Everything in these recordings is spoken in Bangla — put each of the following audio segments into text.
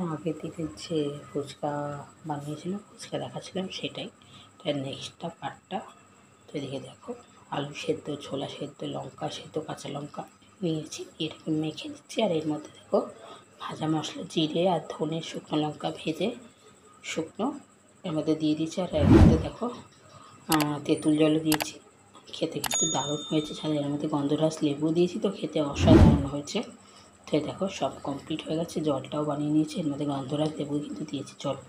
আগের দিনের যে ফুচকা বানিয়েছিলাম, ফুচকা দেখাচ্ছিলাম সেটাই, তার নেক্সটটা পার্টটা। তো এদিকে দেখো আলু সেদ্ধ, ছোলা সেদ্ধ, লঙ্কা সেদ্ধ, কাঁচা লঙ্কা নিয়েছি, এটাকে মেখে দিচ্ছি। আর এর মধ্যে দেখো ভাজা মশলা, জিরে আর ধনে, শুকনো লঙ্কা ভেজে শুকনো এর মধ্যে দিয়ে দিয়েছি। আর এর মধ্যে দেখো তেঁতুল জলও দিয়েছি। খেতে কিন্তু দারুণ হয়েছে, সাথে এর মধ্যে গন্ধরাজ লেবু দিয়েছি, তো খেতে অসাধারণ হয়েছে। তো দেখো সব কমপ্লিট হয়ে গেছে, জলটাও বানিয়ে নিয়েছি, এর মধ্যে গন্ধরাজ লেবু কিন্তু দিয়েছি। চলো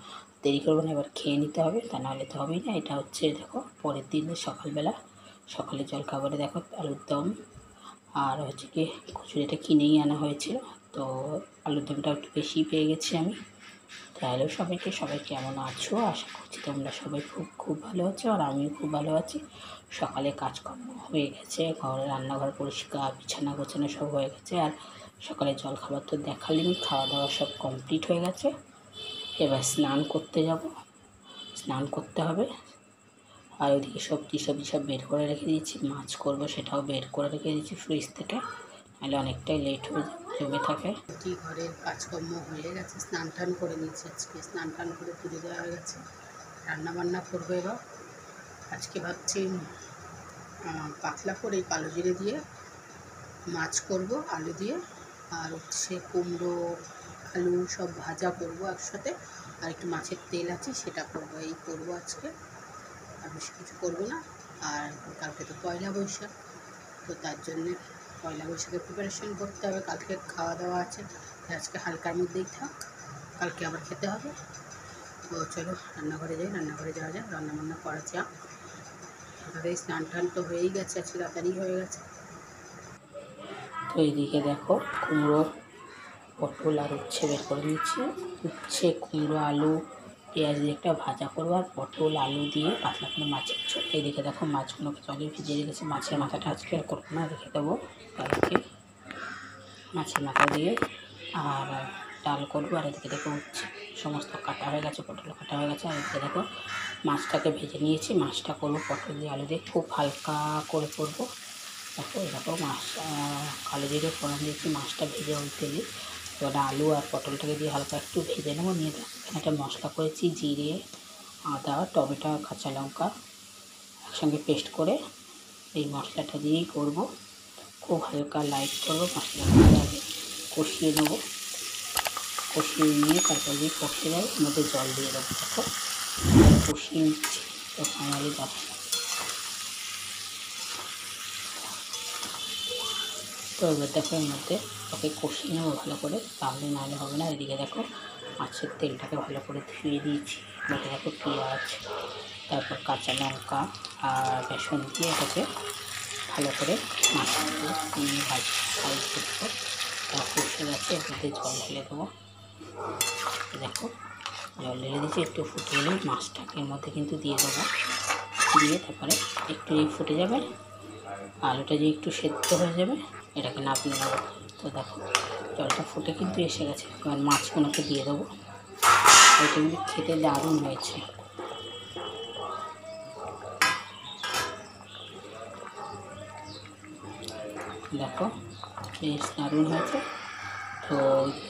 দেরি করবো না, এবার খেয়ে নিতে হবে, তা নাহলে তো হবেই না। এটা হচ্ছে দেখো পরের দিনের সকালবেলা, সকালে জলখাবারে দেখো আলুর দম আর হচ্ছে কি কচুরিটা কিনেই আনা হয়েছিল, তো আলুর দমটা একটু বেশি পেয়ে গেছি আমি। তাহলে সবাই কেমন আছো? আশা করছি তোমরা সবাই খুব ভালো আছো, আর আমিও খুব ভালো আছি। সকালে কাজকর্ম হয়ে গেছে, ঘরে রান্নাঘর পরিষ্কার, বিছানা গোছানো সব হয়ে গেছে। আর সকালে জলখাবার তো দেখালিনি, খাওয়া দাওয়া সব কমপ্লিট হয়ে গেছে। এবার স্নান করতে যাব, স্নান করতে হবে। আর ওইদিকে সবজি সব বের করে রেখে দিয়েছি, মাছ করব সেটাও বের করে রেখে দিয়েছি ফ্রিজ থেকে, নাহলে অনেকটাই লেট হয়ে জমে থাকে। কি ঘরের কাজকর্ম হয়ে গেছে, স্নান টান করে নিচ্ছি, আজকে স্নান টান করে পুজো দেওয়া হয়ে গেছে। রান্নাবান্না করবো এবার। আজকে ভাবছি পাতলা করে কালো জিরে দিয়ে মাছ করব আলু দিয়ে, আর হচ্ছে কুমড়ো আলু সব ভাজা করব একসাথে, আর একটু মাছের তেল আছে সেটা করব, এই করবো আজকে, আর বেশি কিছু করবো না। আর কালকে তো পয়লা বৈশাখ, তো তার জন্যে পয়লা বৈশাখের প্রিপারেশন করতে হবে, কালকে খাওয়া দাওয়া আছে, আজকে হালকার মধ্যেই থাক, কালকে আবার খেতে হবে। তো চলো রান্নাঘরে যাই, রান্নাঘরে যাওয়া যাক, রান্নাবান্না করা যাক। তারপরে স্নান টান তো হয়েই গেছে, আজকে তাড়াতাড়ি হয়ে গেছে। তো এইদিকে দেখো কুমড়ো, পটল আর উচ্ছে বের করে নিচ্ছি। উচ্ছে, কুমড়ো, আলু, পেঁয়াজ দিয়ে একটা ভাজা করবো, আর পটল আলু দিয়ে পাতলা করে মাছের ঝোল। এইদিকে দেখো মাছগুলোকে জলে ভিজিয়ে রেখেছি, মাছের মাথাটা আজকে আর করবো না, রেখে দেবো কালকে। মাছের মাথা দিয়ে আর ডাল করবো। আর এদিকে দেখো উচ্ছে সমস্ত কাটা হয়ে গেছে, পটল কাটা হয়ে গেছে। আর এদিকে দেখো মাছটাকে ভেজে নিয়েছি, মাছটা করবো পটল দিয়ে আলু দিয়ে, খুব হালকা করে করবো। দেখো এরকম মাছ কালো জিরে ফোড়ন দিয়েছি, মাছটা ভেজে ওই তেলে এবার আলু আর পটলটাকে দিয়ে হালকা একটু ভেজে নেবো। নিয়ে এখানে একটা মশলা করেছি, জিরে, আদা, টমেটো, কাঁচা লঙ্কা একসঙ্গে পেস্ট করে এই মশলাটা দিয়েই করবো। খুব হালকা লাইট করবো, মশলাটা আগে কষিয়ে নেবো, কষিয়ে নিয়ে তারপর দিয়ে কষিয়ে দেয়, এর মধ্যে জল দিয়ে দেবো। দেখো কষিয়ে নিচ্ছি, তো ফাইনালি দেখো তো এবার দেখো এর মধ্যে ওকে কষিয়ে নেবো ভালো করে, তাহলে নাহলে হবে না। এদিকে দেখো মাছের তেলটাকে ভালো করে ধুয়ে দিয়েছি, এদিকে দেখো পেঁয়াজ, তারপর কাঁচা লঙ্কা আর বেসন দিয়ে এটাকে ভালো করে মাছটাকে ভাজতে দেবো। তা কষে গেছে, এর মধ্যে জল ঢেলে দেবো। দেখো জল ঢেলে দিয়েছি, একটু ফুটে এলেই মাছটাকে এর মধ্যে কিন্তু দিয়ে দেবো, দিয়ে তারপরে একটু ফুটে যাবে, আলুটা যে একটু সেদ্ধ হয়ে যাবে, এটাকে নামিয়ে নেবো। তো দেখো জলটা ফুটে কিন্তু এসে গেছে, এবার মাছগুলোকে দিয়ে দেবো। এটা কিন্তু খেতে দারুণ হয়েছে। দেখো বেশ দারুণ হয়েছে। তো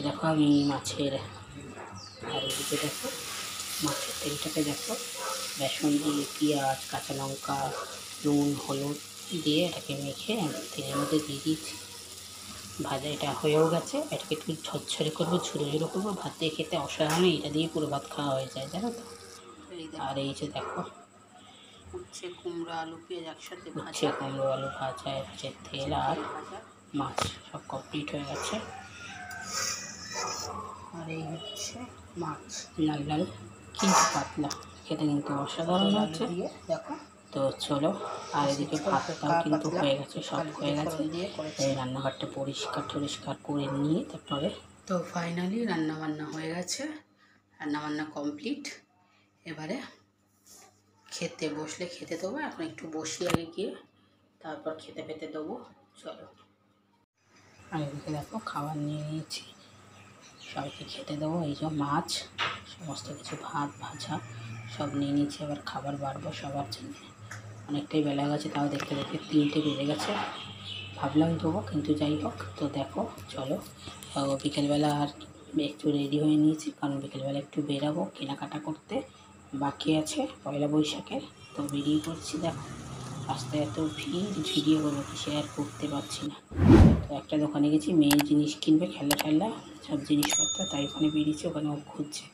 দেখো আমি মাছের, আর এদিকে দেখো মাছের তেলটাকে দেখো বেসন দিয়ে পেঁয়াজ, কাঁচা লঙ্কা, নুন, হলুদ দিয়ে এটাকে মেখে আমি তেলের মধ্যে দিয়ে দিয়েছি। ভাজা এটা হয়েও গেছে, এটাকে একটু ঝরঝরে করবো, ঝুড়ো ঝুড়ো করবো, ভাত দিয়ে খেতে অসাধারণ, এটা দিয়ে পুরো ভাত খাওয়া হয়ে যায়, জানো তো। আর এই যে দেখো উচ্ছে, কুমড়ো, আলু, পেঁয়াজ একসাথে, উচ্ছে, কুমড়ো, আলু ভাজা, হচ্ছে তেল আর মাছ সব কমপ্লিট হয়ে গেছে। আর এই হচ্ছে মাছ, লাল লাল কিন্তু পাতলা, খেতে কিন্তু অসাধারণ হচ্ছে। দেখো তো চলো, আর এদিকে ভাতটাও কিন্তু হয়ে গেছে, সব হয়ে গেছে। এই রান্নাঘরটা পরিষ্কার করে নিয়ে তারপরে তো ফাইনালি রান্নাবান্না হয়ে গেছে, রান্নাবান্না কমপ্লিট। এবারে খেতে বসলে খেতে দেবো, এখন একটু বসি আগে গিয়ে, তারপর খেতে দেবো। চলো, আর এদিকে দেখো খাবার নিয়ে নিয়েছি, সবাইকে খেতে দেবো। এই যে মাছ, সমস্ত কিছু, ভাত ভাজা সব নিয়ে নিয়েছি, এবার খাবার বাড়বো সবার জন্য। অনেকটাই বেলা গেছে, তাও দেখতে 3টে বেজে গেছে, ভাবলাম দেবো কিন্তু যাই হোক। তো দেখো চলো বিকেলবেলা আর একটু রেডি হয়ে নিয়েছি, কারণ বিকেলবেলা একটু বেরাবো কেনাকাটা করতে, বাকি আছে পয়লা বৈশাখের। তো বেরিয়ে পড়ছি। দেখো রাস্তায় এত ভিড়, ভিডিও করবো কি শেয়ার করতে পারছি না। তো একটা দোকানে গেছি, মেয়ের জিনিস কিনবে, খেলা সব জিনিসপত্র, তাই ওখানে বেরিয়েছি, ওখানে ও খুঁজছে।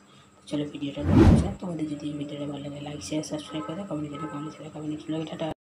চলো ভিডিওটা দেখাচ্ছে। তোমাদের যদি এই ভিডিওটা ভালো লাগে লাইক শেয়ার সাবস্ক্রাইব করে কমেন্ট করে কমেন্ট টাটা।